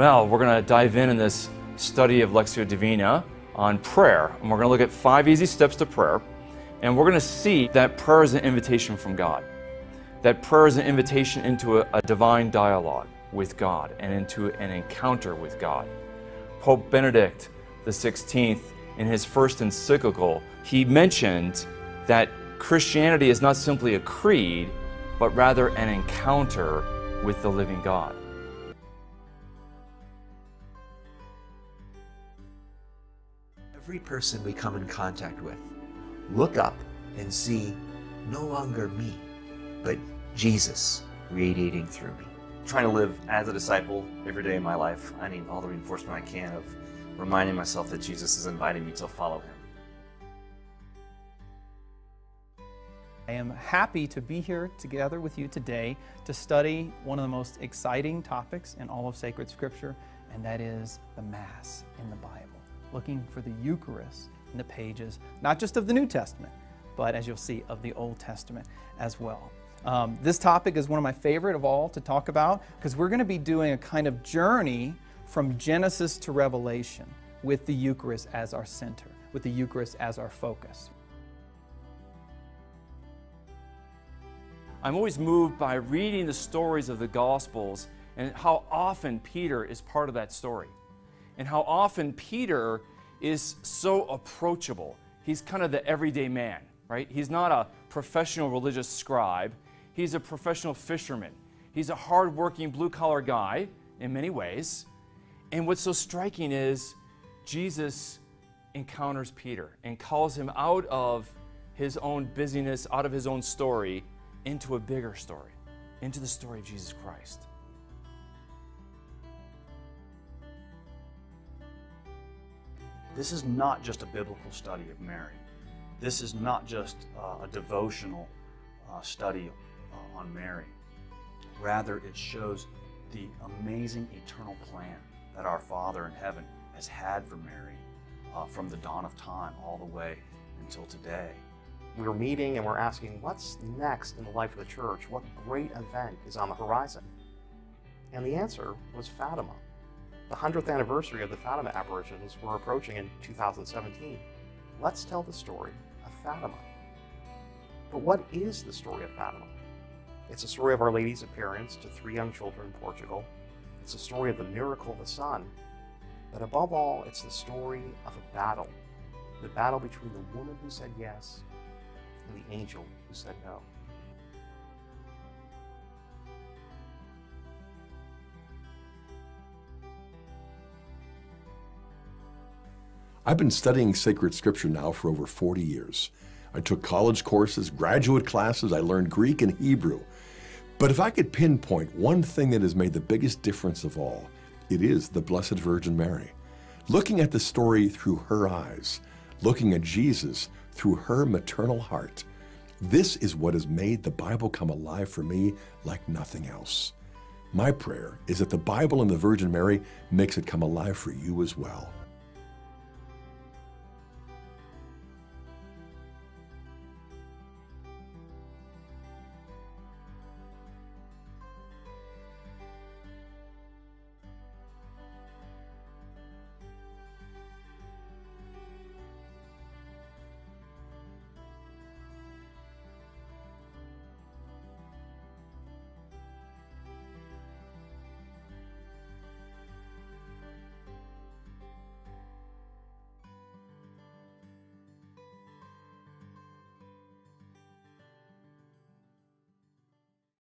Well, we're going to dive in this study of Lectio Divina on prayer. And we're going to look at 5 easy steps to prayer. And we're going to see that prayer is an invitation from God. That prayer is an invitation into a divine dialogue with God and into an encounter with God. Pope Benedict XVI, in his first encyclical, he mentioned that Christianity is not simply a creed, but rather an encounter with the living God. Every person we come in contact with, look up and see no longer me, but Jesus radiating through me. Trying to live as a disciple every day in my life, I need all the reinforcement I can of reminding myself that Jesus is inviting me to follow him. I am happy to be here together with you today to study one of the most exciting topics in all of sacred Scripture, and that is the Mass in the Bible. Looking for the Eucharist in the pages, not just of the New Testament, but as you'll see, of the Old Testament as well. This topic is one of my favorite of all to talk about because we're going to be doing a kind of journey from Genesis to Revelation with the Eucharist as our center, with the Eucharist as our focus. I'm always moved by reading the stories of the Gospels and how often Peter is part of that story. And how often Peter is so approachable. He's kind of the everyday man, right? He's not a professional religious scribe. He's a professional fisherman. He's a hard-working, blue-collar guy in many ways. And what's so striking is Jesus encounters Peter and calls him out of his own busyness, out of his own story, into a bigger story, into the story of Jesus Christ. This is not just a biblical study of Mary. This is not just a devotional study on Mary. Rather, it shows the amazing eternal plan that our Father in heaven has had for Mary from the dawn of time all the way until today. We're meeting and we're asking, what's next in the life of the church? What great event is on the horizon? And the answer was Fatima. The 100th anniversary of the Fatima apparitions we're approaching in 2017. Let's tell the story of Fatima. But what is the story of Fatima? It's a story of Our Lady's appearance to 3 young children in Portugal. It's a story of the miracle of the sun. But above all, it's the story of a battle. The battle between the woman who said yes and the angel who said no. I've been studying sacred scripture now for over 40 years. I took college courses, graduate classes, I learned Greek and Hebrew. But if I could pinpoint one thing that has made the biggest difference of all, it is the Blessed Virgin Mary. Looking at the story through her eyes, looking at Jesus through her maternal heart, this is what has made the Bible come alive for me like nothing else. My prayer is that the Bible and the Virgin Mary makes it come alive for you as well.